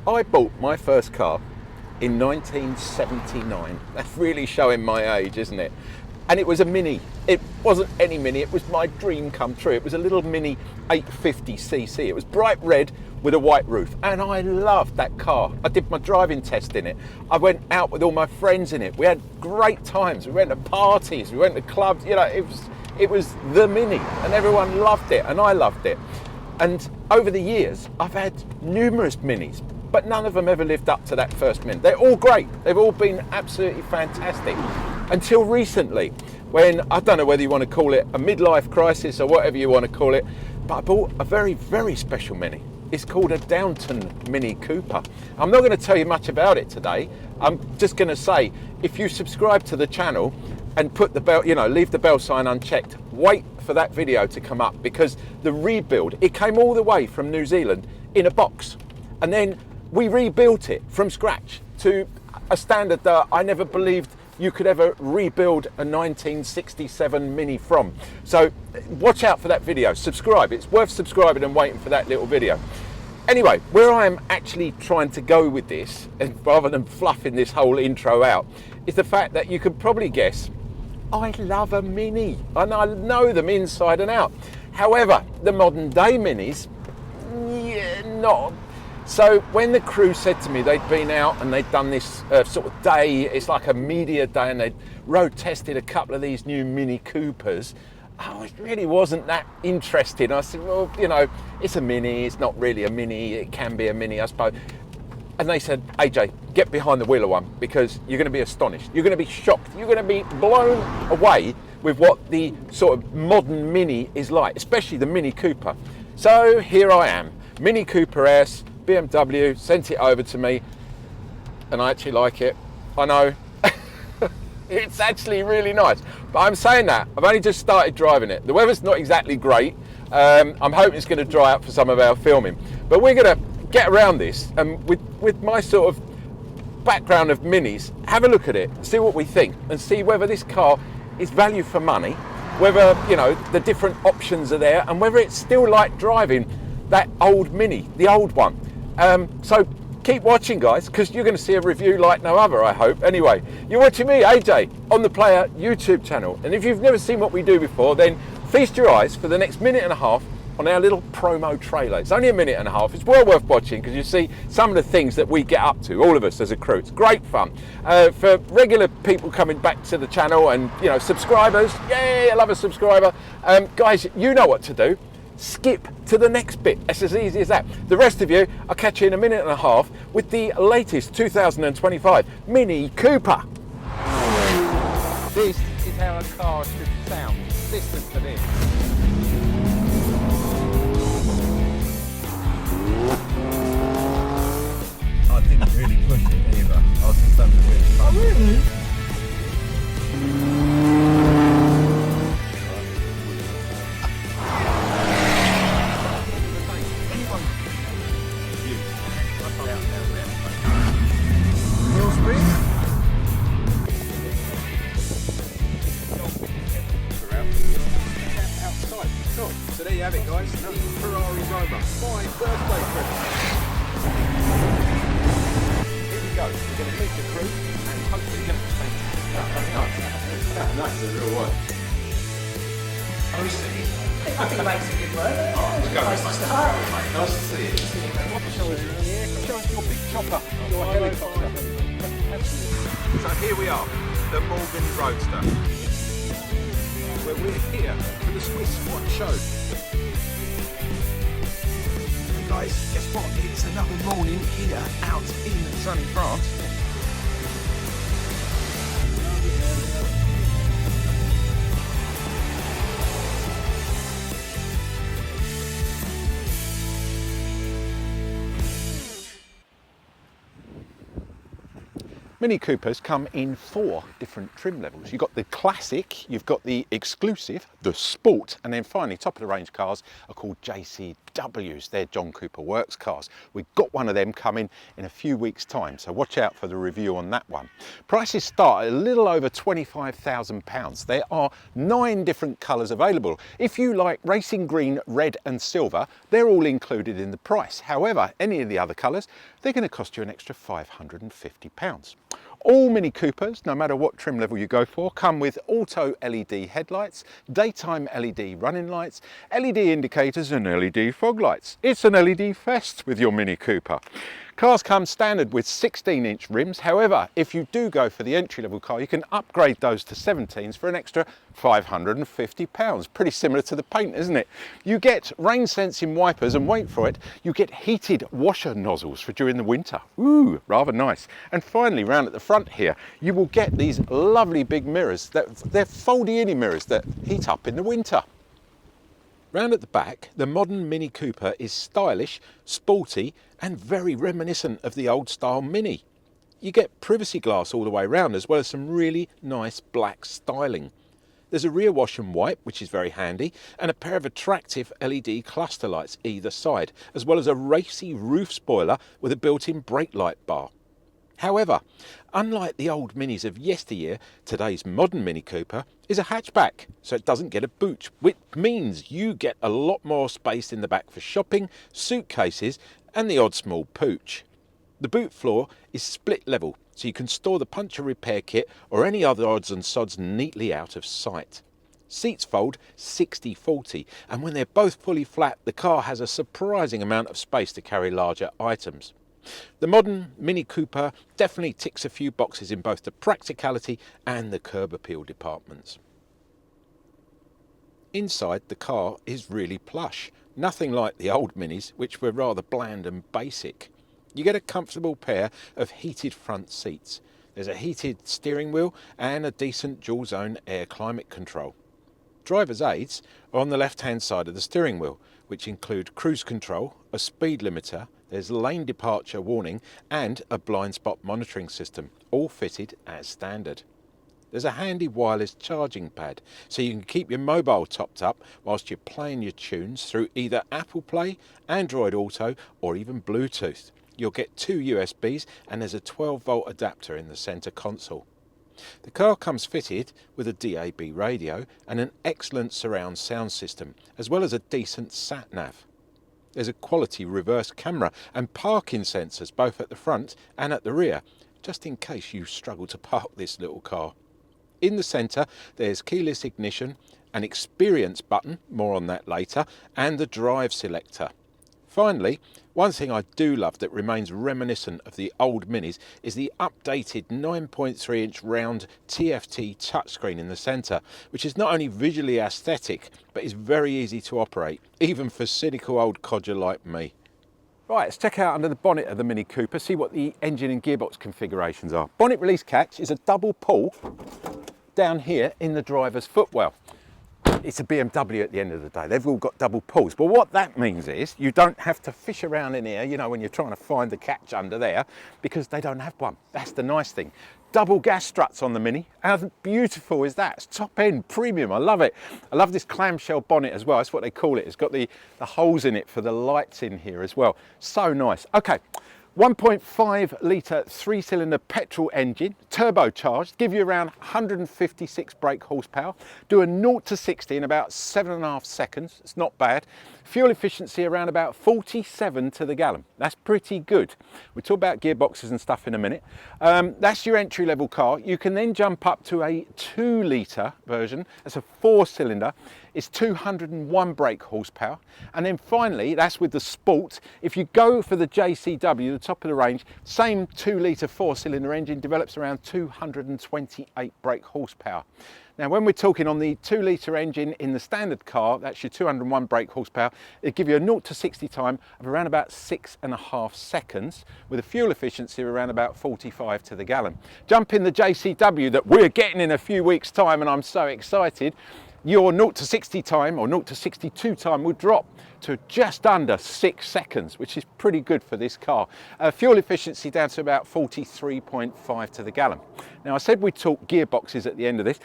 I bought my first car in 1979. That's really showing my age, isn't it? And it was a Mini. It wasn't any Mini, it was my dream come true. It was a little Mini 850cc. It was bright red with a white roof, and I loved that car. I did my driving test in it. I went out with all my friends in it. We had great times. We went to parties, we went to clubs. You know, it was the Mini, and everyone loved it, and I loved it. And over the years, I've had numerous Minis, but none of them ever lived up to that first Mini. They're all great. They've all been absolutely fantastic. Until recently, when, I don't know whether you want to call it a midlife crisis or whatever you want to call it, but I bought a very, very special Mini. It's called a Downton Mini Cooper. I'm not going to tell you much about it today. I'm just going to say, if you subscribe to the channel and put the bell, you know, leave the bell sign unchecked, wait for that video to come up, because the rebuild, it came all the way from New Zealand in a box, and then we rebuilt it from scratch to a standard that I never believed you could ever rebuild a 1967 Mini from. So watch out for that video, subscribe. It's worth subscribing and waiting for that little video. Anyway, where I am actually trying to go with this, and rather than fluffing this whole intro out, is the fact that you can probably guess I love a Mini, and I know them inside and out. However, the modern day Minis, yeah, not. So when the crew said to me they'd been out and they'd done this sort of day, it's like a media day, and they'd road tested a couple of these new Mini Coopers, I really wasn't that interested. I said, well, you know, it's a Mini, it's not really a Mini, it can be a Mini, I suppose. And they said, AJ, get behind the wheel of one, because you're going to be astonished. You're going to be shocked. You're going to be blown away with what the sort of modern Mini is like, especially the Mini Cooper. So here I am, Mini Cooper S, BMW, sent it over to me, and I actually like it. I know, it's actually really nice. But I'm saying that, I've only just started driving it. The weather's not exactly great. I'm hoping it's going to dry up for some of our filming. But we're going to get around this, and with my sort of background of Minis, have a look at it, see what we think, and see whether this car is value for money, whether, you know, the different options are there, and whether it's still like driving that old Mini, the old one. So keep watching, guys, because you're going to see a review like no other, I hope. Anyway, you're watching me, AJ, on the Player YouTube channel, and if you've never seen what we do before, then feast your eyes for the next minute and a half on our little promo trailer. It's only a minute and a half. It's well worth watching, because you see some of the things that we get up to, all of us as a crew. It's great fun. For regular people coming back to the channel, and, you know, subscribers, yay, I love a subscriber. Guys, you know what to do. Skip to the next bit. It's as easy as that. The rest of you, I'll catch you in a minute and a half with the latest 2025 Mini Cooper. This is how a car should sound. Listen to this. I didn't really push it either. I was just having a really fun. Oh, really? So there you have it, guys. Ferrari's over. My birthday present. Here we go. We're going to meet the crew and hopefully get the same. That's a real one. I think it makes a good word. Let's go. Nice to start. Nice to see you. Show us your big chopper, your helicopter. So here we are, the Morgan Roadster, where we're here for the Swiss Watch Show. And guys, guess what? It's another morning here out in sunny France. Mini Coopers come in 4 different trim levels. You've got the classic, you've got the exclusive, the sport, and then finally top of the range cars are called JC BMWs. They're John Cooper Works cars. We've got one of them coming in a few weeks' time, so watch out for the review on that one. Prices start at a little over £25,000. There are 9 different colours available. If you like racing green, red and silver, they're all included in the price. However, any of the other colours, they're going to cost you an extra £550. All Mini Coopers, no matter what trim level you go for, come with auto LED headlights, daytime LED running lights, LED indicators and LED fog lights. It's an LED fest with your Mini Cooper. Cars come standard with 16-inch rims. However, if you do go for the entry-level car, you can upgrade those to 17s for an extra £550. Pretty similar to the paint, isn't it? You get rain-sensing wipers and wait for it, you get heated washer nozzles for during the winter. Ooh, rather nice. And finally, round at the front here, you will get these lovely big mirrors. They're foldy-inny mirrors that heat up in the winter. Round at the back, the modern Mini Cooper is stylish, sporty and very reminiscent of the old style Mini. You get privacy glass all the way round as well as some really nice black styling. There's a rear wash and wipe, which is very handy, and a pair of attractive LED cluster lights either side, as well as a racy roof spoiler with a built-in brake light bar. However, unlike the old Minis of yesteryear, today's modern Mini Cooper is a hatchback, so it doesn't get a boot, which means you get a lot more space in the back for shopping, suitcases and the odd small pooch. The boot floor is split level, so you can store the puncture repair kit or any other odds and sods neatly out of sight. Seats fold 60-40, and when they're both fully flat, the car has a surprising amount of space to carry larger items. The modern Mini Cooper definitely ticks a few boxes in both the practicality and the curb appeal departments. Inside, the car is really plush, nothing like the old Minis, which were rather bland and basic. You get a comfortable pair of heated front seats. There's a heated steering wheel and a decent dual zone air climate control. Driver's aids are on the left hand side of the steering wheel, which include cruise control, a speed limiter, there's lane departure warning and a blind spot monitoring system, all fitted as standard. There's a handy wireless charging pad, so you can keep your mobile topped up whilst you're playing your tunes through either Apple Play, Android Auto or even Bluetooth. You'll get 2 USBs and there's a 12-volt adapter in the centre console. The car comes fitted with a DAB radio and an excellent surround sound system, as well as a decent sat-nav. There's a quality reverse camera and parking sensors both at the front and at the rear, just in case you struggle to park this little car. In the centre there's keyless ignition, an experience button, more on that later, and the drive selector. Finally, one thing I do love that remains reminiscent of the old Minis is the updated 9.3-inch round TFT touchscreen in the centre, which is not only visually aesthetic, but is very easy to operate, even for cynical old codger like me. Right, let's check out under the bonnet of the Mini Cooper, see what the engine and gearbox configurations are. Bonnet release catch is a double pull down here in the driver's footwell. It's a BMW at the end of the day. They've all got double pulls. But what that means is you don't have to fish around in here, you know, when you're trying to find the catch under there, because they don't have one. That's the nice thing. Double gas struts on the Mini. How beautiful is that? It's top end, premium. I love it. I love this clamshell bonnet as well. That's what they call it. It's got the holes in it for the lights in here as well. So nice. Okay. 1.5 litre 3-cylinder petrol engine, turbocharged, give you around 156 brake horsepower, do a 0 to 60 in about 7.5 seconds, it's not bad. Fuel efficiency around about 47 to the gallon, that's pretty good. We'll talk about gearboxes and stuff in a minute. That's your entry level car. You can then jump up to a 2 litre version, that's a 4-cylinder. It's 201 brake horsepower. And then finally, that's with the Sport. If you go for the JCW, the top of the range, same 2 litre 4-cylinder engine develops around 228 brake horsepower. Now, when we're talking on the 2 litre engine in the standard car, that's your 201 brake horsepower, it'll give you a 0 to 60 time of around about 6.5 seconds with a fuel efficiency of around about 45 to the gallon. Jump in the JCW that we're getting in a few weeks' time, and I'm so excited. Your 0 to 60 time or 0 to 62 time will drop to just under 6 seconds, which is pretty good for this car. Fuel efficiency down to about 43.5 to the gallon. Now, I said we'd talk gearboxes at the end of this.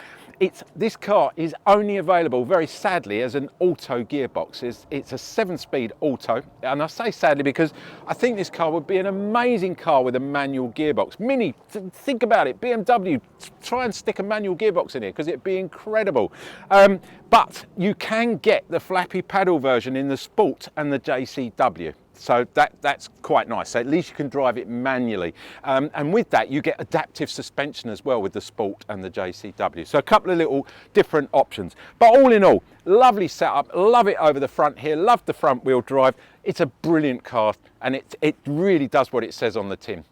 This car is only available, very sadly, as an auto gearbox. It's a 7-speed auto, and I say sadly because I think this car would be an amazing car with a manual gearbox. Mini, think about it, BMW, try and stick a manual gearbox in here because it'd be incredible. But you can get the flappy paddle version in the Sport and the JCW. So that's quite nice. So at least you can drive it manually. And with that, you get adaptive suspension as well with the Sport and the JCW. So a couple of little different options. But all in all, lovely setup. Love it over the front here. Love the front wheel drive. It's a brilliant car, and it really does what it says on the tin.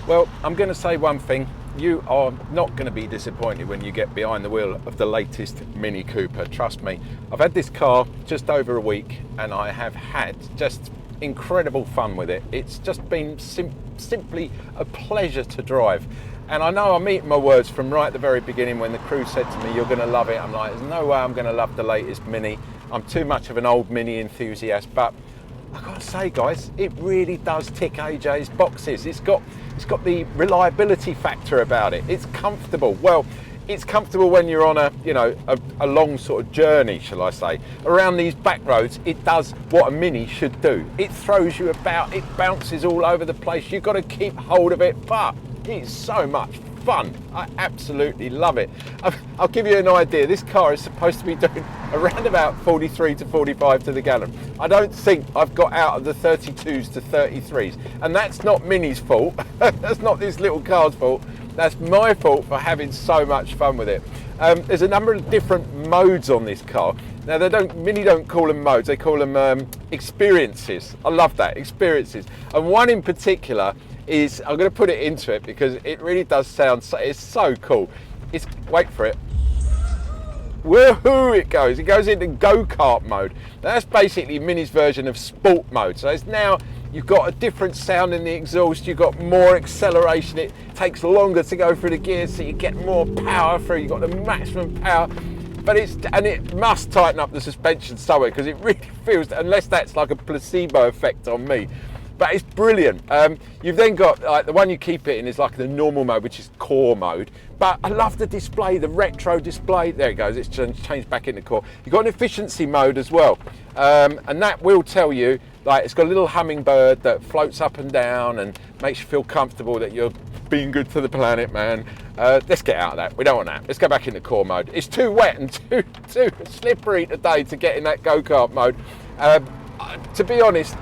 Well, I'm going to say one thing. You are not going to be disappointed when you get behind the wheel of the latest Mini Cooper. Trust me, I've had this car just over a week and I have had just incredible fun with it. It's just been simply a pleasure to drive. And I know I'm eating my words from right at the very beginning when the crew said to me, you're going to love it. I'm like, there's no way I'm going to love the latest Mini. I'm too much of an old Mini enthusiast, but I've got to say, guys, it really does tick AJ's boxes. It's got the reliability factor about it. It's comfortable. Well, it's comfortable when you're on a long sort of journey, shall I say. Around these back roads, it does what a Mini should do. It throws you about, it bounces all over the place. You've got to keep hold of it, but it's so much fun. I absolutely love it. I'll give you an idea. This car is supposed to be doing around about 43 to 45 to the gallon. I don't think I've got out of the 32s to 33s, and that's not Mini's fault. That's not this little car's fault. That's my fault for having so much fun with it. There's a number of different modes on this car. Now Mini don't call them modes, they call them experiences. I love that, experiences. And one in particular is, I'm going to put it into it because it really does sound, it's so cool. Wait for it. Woohoo, it goes into go-kart mode. Now, that's basically Mini's version of sport mode. So it's now, you've got a different sound in the exhaust, you've got more acceleration, it takes longer to go through the gears, so you get more power through, you've got the maximum power. But it must tighten up the suspension somewhere because it really feels, unless that's like a placebo effect on me. But it's brilliant. You've then got the one you keep it in is like the normal mode, which is core mode. But I love the display, the retro display. There it goes, it's changed back into core. You've got an efficiency mode as well. And that will tell you, like, it's got a little hummingbird that floats up and down and makes you feel comfortable that you're being good to the planet, man. Let's get out of that. We don't want that. Let's go back into core mode. It's too wet and too slippery today to get in that go-kart mode. To be honest,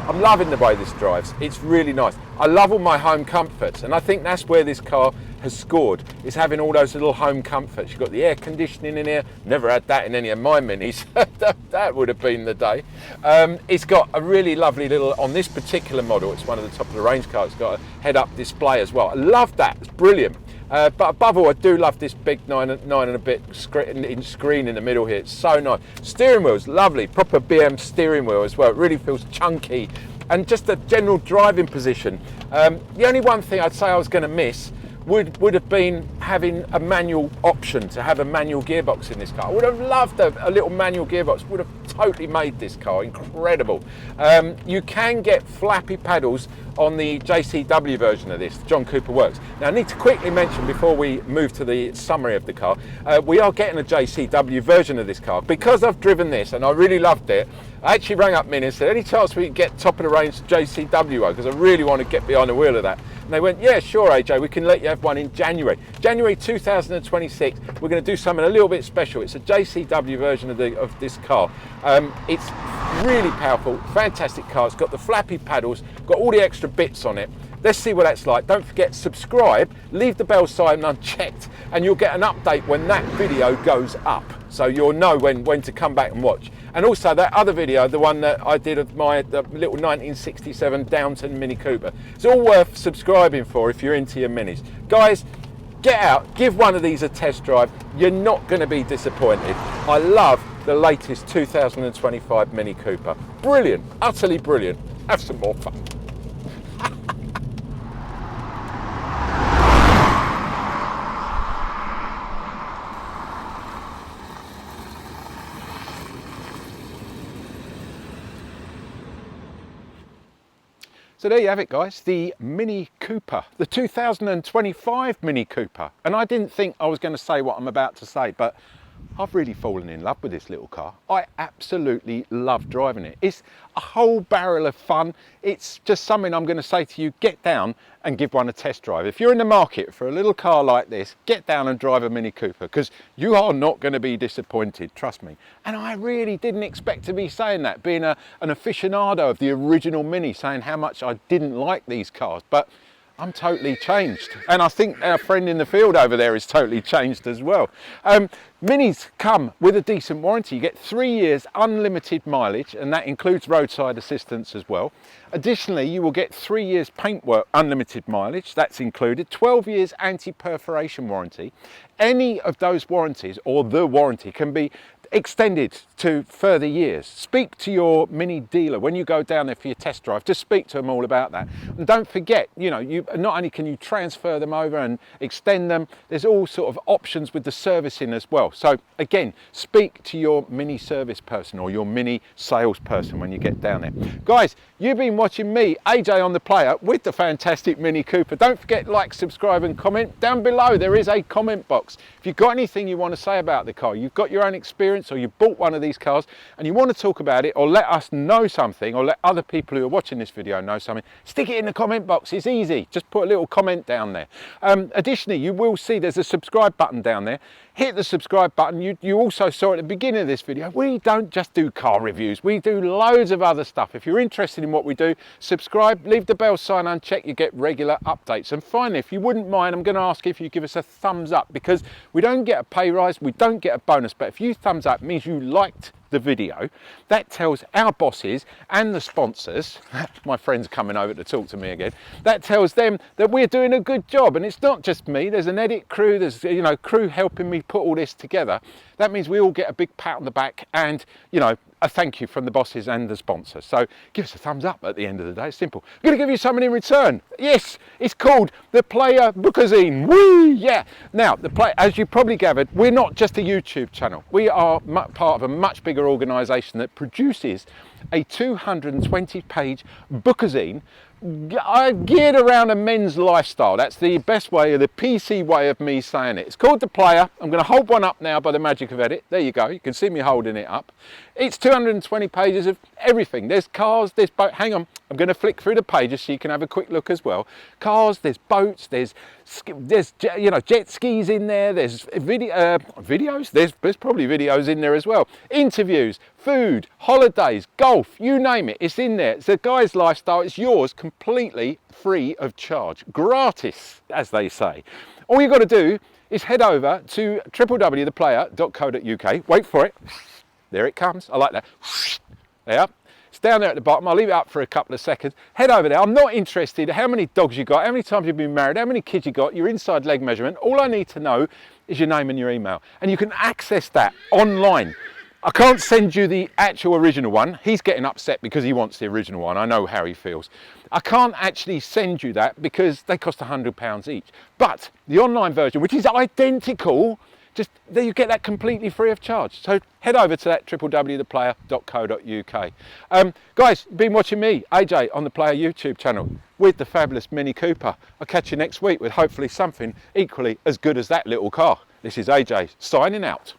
I'm loving the way this drives. It's really nice. I love all my home comforts, and I think that's where this car has scored, is having all those little home comforts. You've got the air conditioning in here. Never had that in any of my Minis. That would have been the day. It's got a really lovely little, on this particular model, it's one of the top of the range cars, it's got a head-up display as well. I love that. It's brilliant. But above all, I do love this big 9 and a bit inch screen in the middle here. It's so nice. Steering wheel's lovely, proper BM steering wheel as well. It really feels chunky, and just a general driving position. The only one thing I'd say I was going to miss would have been having a manual option, to have a manual gearbox in this car. I would have loved a little manual gearbox. Would have totally made this car incredible. You can get flappy paddles on the JCW version of this, John Cooper Works. Now, I need to quickly mention before we move to the summary of the car, we are getting a JCW version of this car. Because I've driven this and I really loved it, I actually rang up Mini and said, any chance we can get top of the range JCW one, because I really want to get behind the wheel of that. And they went, yeah, sure, AJ, we can let you have one in January. January 2026, we're going to do something a little bit special. It's a JCW version of this car. It's really powerful, fantastic car. It's got the flappy paddles, got all the extra bits on it. Let's see what that's like. Don't forget, subscribe, leave the bell sign unchecked, and you'll get an update when that video goes up. So you'll know when to come back and watch. And also that other video, the one that I did of the little 1967 Downton Mini Cooper. It's all worth subscribing for if you're into your Minis. Guys, get out, give one of these a test drive. You're not going to be disappointed. I love the latest 2025 Mini Cooper. Brilliant, utterly brilliant. Have some more fun. So there you have it, guys, the Mini Cooper, the 2025 Mini Cooper. And I didn't think I was going to say what I'm about to say, but I've really fallen in love with this little car. I absolutely love driving it. It's a whole barrel of fun. It's just something I'm going to say to you, get down and give one a test drive. If you're in the market for a little car like this, get down and drive a Mini Cooper, because you are not going to be disappointed, trust me. And I really didn't expect to be saying that, being an aficionado of the original Mini, saying how much I didn't like these cars, but I'm totally changed. And I think our friend in the field over there is totally changed as well. Minis come with a decent warranty. You get 3 years unlimited mileage, and that includes roadside assistance as well. Additionally, you will get 3 years paintwork unlimited mileage, that's included. 12 years anti-perforation warranty. Any of those warranties, or the warranty, can be extended to further years. Speak to your Mini dealer when you go down there for your test drive. Just speak to them all about that. And don't forget, you know, you not only can you transfer them over and extend them, there's all sort of options with the servicing as well. So again, speak to your Mini service person or your Mini salesperson when you get down there. Guys, you've been watching me, AJ on the Player, with the fantastic Mini Cooper. Don't forget, like, subscribe and comment. Down below there is a comment box. If you've got anything you want to say about the car, you've got your own experience, or you bought one of these cars and you want to talk about it, or let us know something, or let other people who are watching this video know something, stick it in the comment box. It's easy. Just put a little comment down there. Additionally, you will see there's a subscribe button down there. Hit the subscribe button. You also saw at the beginning of this video, we don't just do car reviews, we do loads of other stuff. If you're interested in what we do, subscribe, leave the bell sign unchecked, you get regular updates. And finally, if you wouldn't mind, I'm going to ask if you give us a thumbs up, because we don't get a pay rise, we don't get a bonus, but if you thumbs up, it means you liked the video. That tells our bosses and the sponsors, my friend's coming over to talk to me again, that tells them that we're doing a good job. And it's not just me, there's an edit crew, there's, you know, crew helping me put all this together. That means we all get a big pat on the back and, you know, a thank you from the bosses and the sponsors. So give us a thumbs up at the end of the day. It's simple. I'm going to give you something in return. Yes, it's called the Player Bookazine. Woo! Yeah. Now, as you probably gathered, we're not just a YouTube channel. We are part of a much bigger organisation that produces a 220-page bookazine geared around a men's lifestyle. That's the best way, the PC way of me saying it. It's called The Player. I'm going to hold one up now by the magic of edit. There you go. You can see me holding it up. It's 220 pages of everything. There's cars, there's boats. Hang on, I'm going to flick through the pages so you can have a quick look as well. Cars, there's boats, there's you know, jet skis in there. There's videos. There's probably videos in there as well. Interviews, food, holidays, golf, you name it. It's in there. It's a guy's lifestyle. It's yours completely free of charge. Gratis, as they say. All you've got to do is head over to www.theplayer.co.uk. Wait for it. There it comes. I like that. There. It's down there at the bottom. I'll leave it up for a couple of seconds. Head over there. I'm not interested how many dogs you got, how many times you've been married, how many kids you got, your inside leg measurement. All I need to know is your name and your email. And you can access that online. I can't send you the actual original one. He's getting upset because he wants the original one. I know how he feels. I can't actually send you that because they cost £100 each. But the online version, which is identical, just there you get that completely free of charge. So head over to that www.theplayer.co.uk. Guys, been watching me, AJ, on the Player YouTube channel with the fabulous Mini Cooper. I'll catch you next week with hopefully something equally as good as that little car. This is AJ signing out.